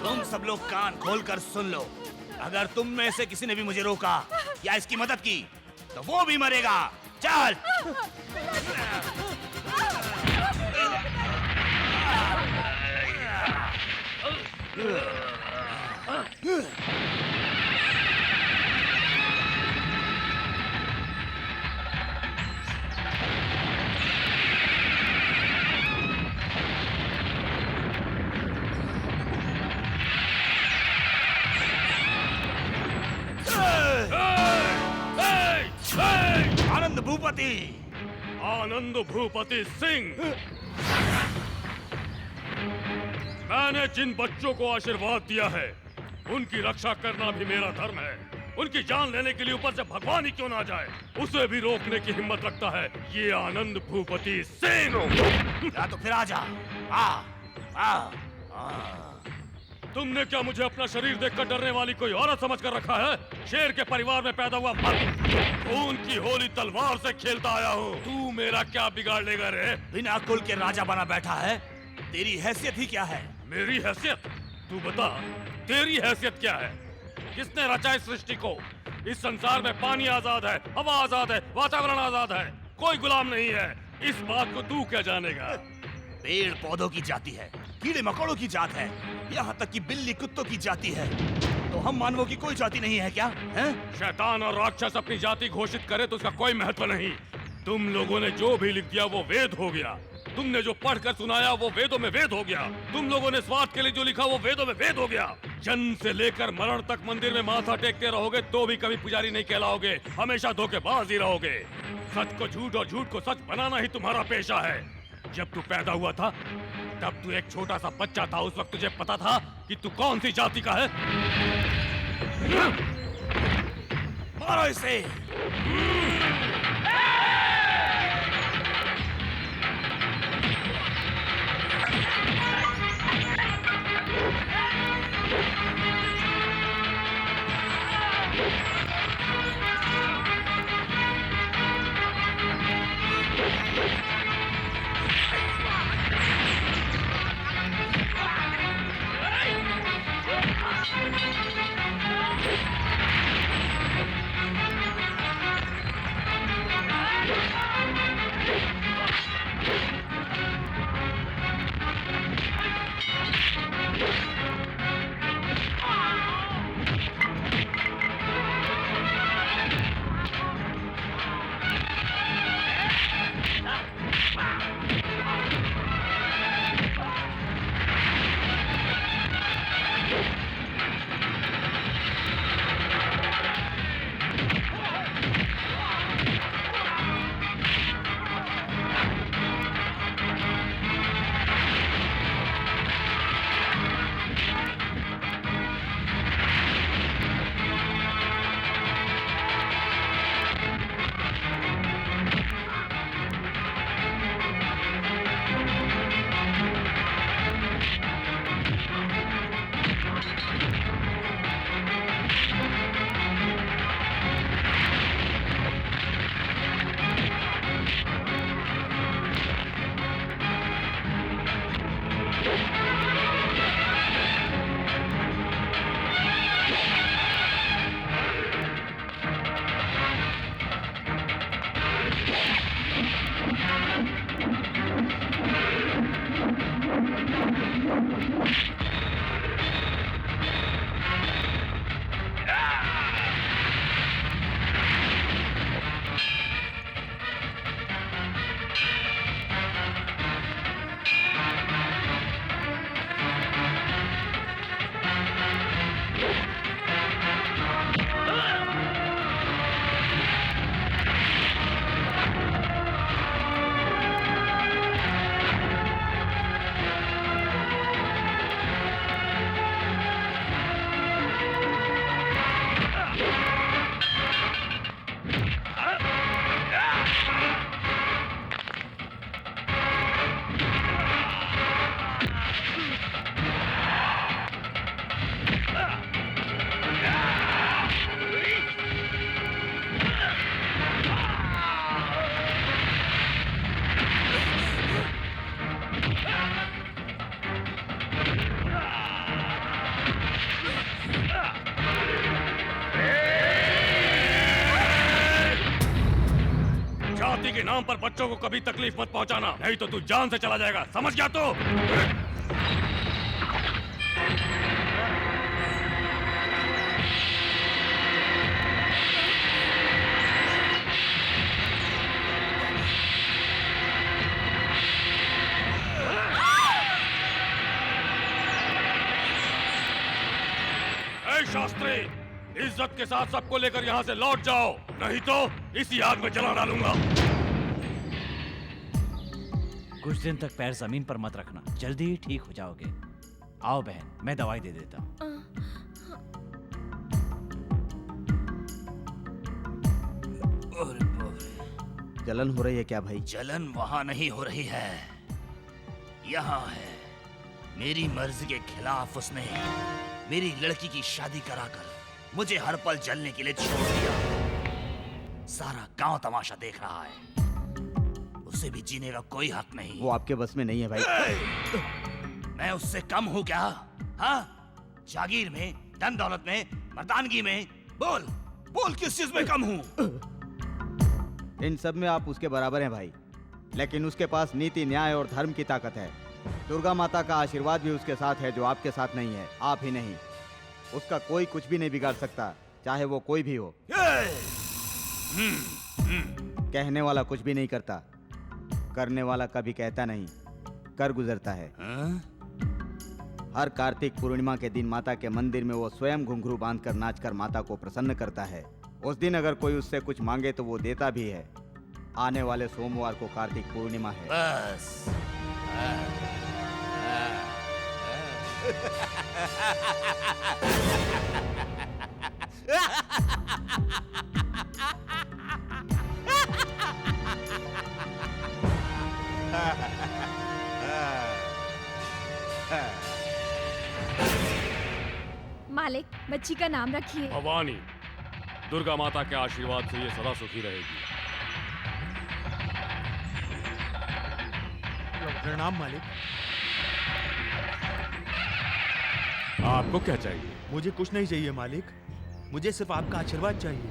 तुम सब लोग कान खोलकर सुन लो। अगर तुम में से किसी ने भी मुझे रोका या इसकी मदद की तो वो भी मरेगा। चल। आनंद भूपति, आनंद भूपति सिंह, मैंने जिन बच्चों को आशीर्वाद दिया है उनकी रक्षा करना भी मेरा धर्म है। उनकी जान लेने के लिए ऊपर से भगवान ही क्यों ना जाए, उसे भी रोकने की हिम्मत रखता है ये आनंद भूपति सिंह। या तो फिर आजा। तुमने क्या मुझे अपना शरीर देखकर डरने वाली कोई औरत समझकर रखा है? शेर के परिवार में पैदा हुआ मर्द, खून की होली तलवार से खेलता आया हूँ। तू मेरा क्या बिगाड़ लेगा रे? बिना कुल के राजा बना बैठा है, तेरी हैसियत ही क्या है? मेरी हैसियत? तू बता, तेरी हैसियत क्या है? किसने रचा इस सृष्टि को? इस संसार में पानी आजाद है, हवा आजाद है, वातावरण आजाद है, कोई गुलाम नहीं है। इस बात को तू क्या जानेगा? पेड़ पौधों की जाति है, कीड़े मकोड़ों की जात है, यहाँ तक कि बिल्ली कुत्तों की जाति है, तो हम मानवों की कोई जाति नहीं है क्या? हैं? शैतान और राक्षस अपनी जाति घोषित करे तो उसका कोई महत्व नहीं। तुम लोगों ने जो भी लिख दिया वो वेद हो गया। तुमने जो पढ़कर सुनाया वो वेदों में वेद हो गया। तुम लोगों ने स्वार्थ के लिए जो लिखा वो वेदों में वेद हो गया। जन्म से लेकर मरण तक मंदिर में माथा टेकते रहोगे तो भी कभी पुजारी नहीं कहलाओगे, हमेशा धोखेबाज ही रहोगे। सच को झूठ और झूठ को सच बनाना ही तुम्हारा पेशा है। जब तू पैदा हुआ था तब तू एक छोटा सा बच्चा था, उस वक्त तुझे पता था कि तू कौन सी जाति का है? मारो इसे। माफी के नाम पर बच्चों को कभी तकलीफ मत पहुंचाना, नहीं तो तू जान से चला जाएगा, समझ गया तो? शास्त्री, इज्जत के साथ सबको लेकर यहाँ से लौट जाओ, नहीं तो इसी आग में जला डालूंगा। कुछ दिन तक पैर जमीन पर मत रखना, जल्दी ही ठीक हो जाओगे। आओ बहन, मैं दवाई दे देता हूँ। जलन हो रही है क्या भाई? जलन वहां नहीं हो रही है, यहाँ है। मेरी मर्जी के खिलाफ उसने मेरी लड़की की शादी कराकर मुझे हर पल जलने के लिए छोड़ दिया। सारा गांव तमाशा देख रहा है, उसे भी जीने का कोई हक नहीं। वो आपके बस में नहीं है भाई। मैं उससे कम हूँ क्या? हाँ, जागीर में, धन दौलत में, मर्दानगी में, बोल बोल किस चीज में कम हूँ? इन सब में आप उसके बराबर हैं भाई, लेकिन उसके पास नीति, न्याय और धर्म की ताकत है। दुर्गा माता का आशीर्वाद भी उसके साथ है, जो आपके साथ नहीं है। आप ही नहीं, उसका कोई कुछ भी नहीं बिगाड़ सकता, चाहे वो कोई भी हो। कहने वाला कुछ भी नहीं करता, करने वाला कभी कहता नहीं, कर गुजरता है। हर कार्तिक पूर्णिमा के दिन माता के मंदिर में वो स्वयं घुंघरू बांधकर नाचकर माता को प्रसन्न करता है। उस दिन अगर कोई उससे कुछ मांगे तो वो देता भी है। आने वाले सोमवार को कार्तिक पूर्णिमा है। बस मालिक, बच्ची का नाम रखिए। भवानी, दुर्गा माता के आशीर्वाद से ये सदा सुखी रहेगी। प्रणाम मालिक। आपको क्या चाहिए? मुझे कुछ नहीं चाहिए मालिक, मुझे सिर्फ आपका आशीर्वाद चाहिए।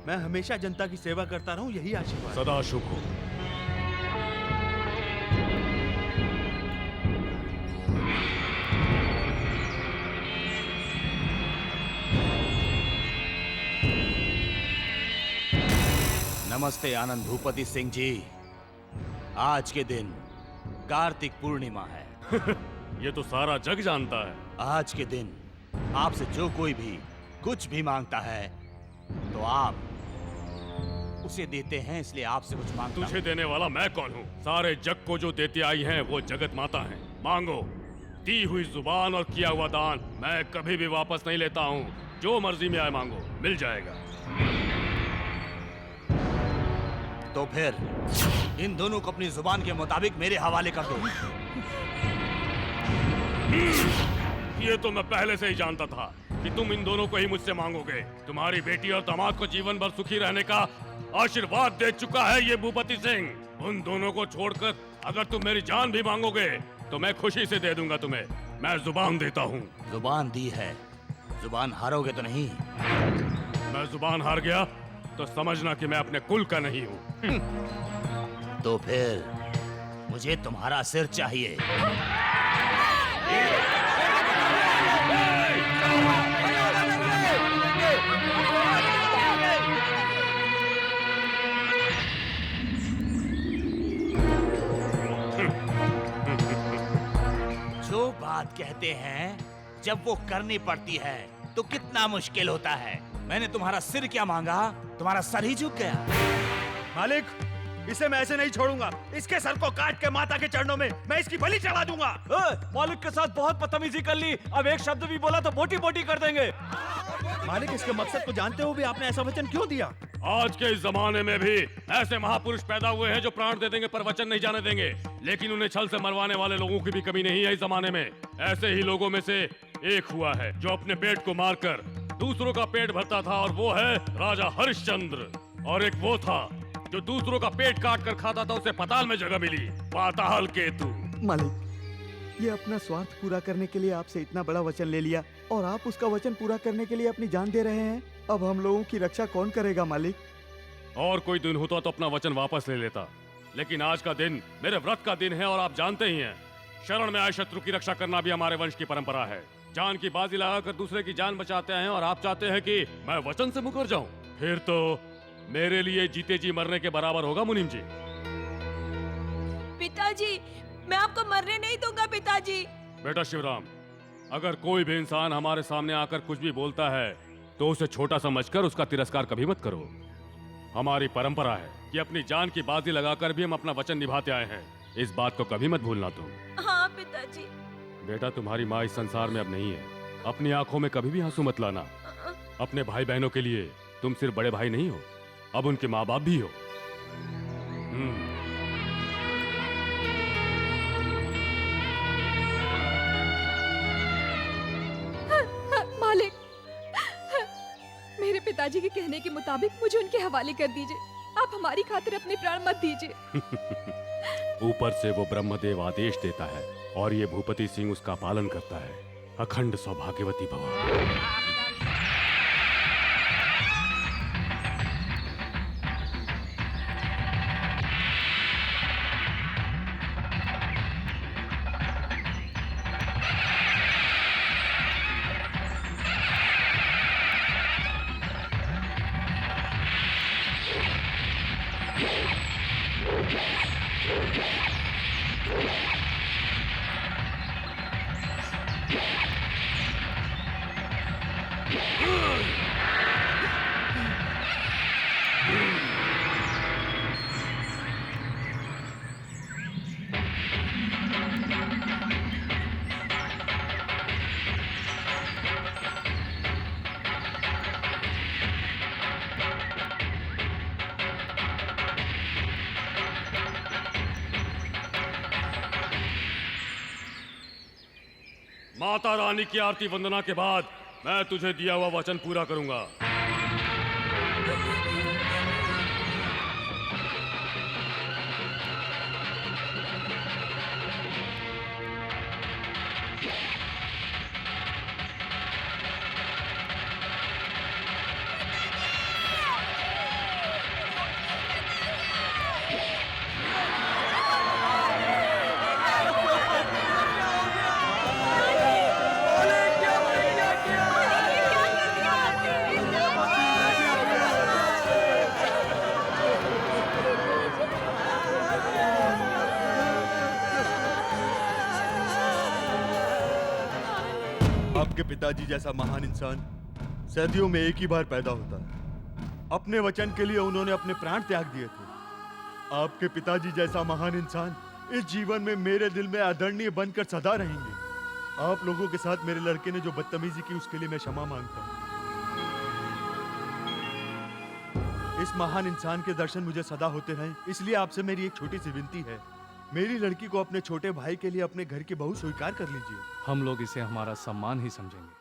मैं हमेशा जनता की सेवा करता रहूं, यही आशीर्वाद। सदा शुभ हो। नमस्ते आनंद भूपति सिंह जी। आज के दिन कार्तिक पूर्णिमा है। ये तो सारा जग जानता है। आज के दिन आपसे जो कोई भी कुछ भी मांगता है तो आप उसे देते हैं, इसलिए आपसे कुछ मांगता तुझे देने वाला मैं कौन हूँ? सारे जग को जो देती आई हैं वो जगत माता है। मांगो। दी हुई जुबान और किया हुआ दान मैं कभी भी वापस नहीं लेता हूँ। जो मर्जी में आए मांगो, मिल जाएगा। तो फिर इन दोनों को अपनी जुबान के मुताबिक मेरे हवाले कर दो। ये तो मैं पहले से ही जानता था कि तुम इन दोनों को ही मुझसे मांगोगे। तुम्हारी बेटी और दामाद को जीवन भर सुखी रहने का आशीर्वाद दे चुका है ये भूपति सिंह। उन दोनों को छोड़कर अगर तुम मेरी जान भी मांगोगे तो मैं खुशी से दे दूंगा तुम्हें। मैं जुबान देता हूँ। जुबान दी है, जुबान हारोगे तो नहीं। मैं जुबान हार गया तो समझना कि मैं अपने कुल का नहीं हूँ। तो फिर मुझे तुम्हारा सिर चाहिए। जो बात कहते हैं जब वो करनी पड़ती है तो कितना मुश्किल होता है। मैंने तुम्हारा सिर क्या मांगा, तुम्हारा सर ही झुक गया। मालिक, इसे मैं ऐसे नहीं छोड़ूंगा। इसके सर को काट के माता के चरणों में मैं इसकी बलि चढ़ा दूंगा। मालिक के साथ बहुत बदतमीजी कर ली, अब एक शब्द भी बोला तो बोटी बोटी कर देंगे। मालिक, इसके मकसद को जानते हुए भी आपने ऐसा वचन क्यों दिया? आज के इस जमाने में भी ऐसे महापुरुष पैदा हुए हैं जो प्राण दे देंगे पर वचन नहीं जाने देंगे। लेकिन उन्हें छल से मरवाने वाले लोगों की भी कमी नहीं है इस जमाने में। ऐसे ही लोगों में से एक हुआ है जो अपने पेट को मारकर दूसरों का पेट भरता था, और वो है राजा हरिश्चंद्र। और एक वो था जो दूसरों का पेट काट कर खाता था, उसे पाताल में जगह मिली, पाताल केतु। मालिक, ये अपना स्वार्थ पूरा करने के लिए आपसे इतना बड़ा वचन ले लिया और आप उसका वचन पूरा करने के लिए अपनी जान दे रहे हैं। अब हम लोगों की रक्षा कौन करेगा मालिक? और कोई दिन होता तो अपना वचन वापस ले लेता, लेकिन आज का दिन मेरे व्रत का दिन है और आप जानते ही हैं, शरण में आए शत्रु की रक्षा करना भी हमारे वंश की परंपरा है। जान की बाजी लगाकर दूसरे की जान बचाते हैं और आप चाहते हैं कि मैं वचन से मुकर जाऊं? फिर तो मेरे लिए जीते जी मरने के बराबर होगा मुनीम जी। पिताजी, मैं आपको मरने नहीं दूंगा पिताजी। बेटा शिवराम, अगर कोई भी इंसान हमारे सामने आकर कुछ भी बोलता है तो उसे छोटा समझकर उसका तिरस्कार कभी मत करो। हमारी परंपरा है कि अपनी जान की बाजी लगाकर भी हम अपना वचन निभाते आए हैं। इस बात को कभी मत भूलना तुम। हाँ पिताजी। बेटा, तुम्हारी माँ इस संसार में अब नहीं है। अपनी आंखों में कभी भी आंसू मत लाना। अपने भाई बहनों के लिए तुम सिर्फ बड़े भाई नहीं हो, अब उनके माँ बाप भी हो। मालिक, मेरे पिताजी के कहने के मुताबिक मुझे उनके हवाले कर दीजिए। आप हमारी खातिर अपने प्राण मत दीजिए। ऊपर से वो ब्रह्मदेव आदेश देता है और ये भूपति सिंह उसका पालन करता है। अखंड सौभाग्यवती भव। माता रानी की आरती वंदना के बाद मैं तुझे दिया हुआ वचन पूरा करूंगा। आपके पिताजी जैसा महान इंसान सदियों में एक ही बार पैदा होता है। अपने वचन के लिए उन्होंने अपने प्राण त्याग दिए थे। आपके पिताजी जैसा महान इंसान इस जीवन में मेरे दिल में आदरणीय बनकर सदा रहेंगे। आप लोगों के साथ मेरे लड़के ने जो बदतमीजी की उसके लिए मैं क्षमा मांगता हूँ। इस महान इंसान के दर्शन मुझे सदा होते रहें, इसलिए आपसे मेरी एक छोटी सी विनती है। मेरी लड़की को अपने छोटे भाई के लिए अपने घर की बहू स्वीकार कर लीजिए। हम लोग इसे हमारा सम्मान ही समझेंगे।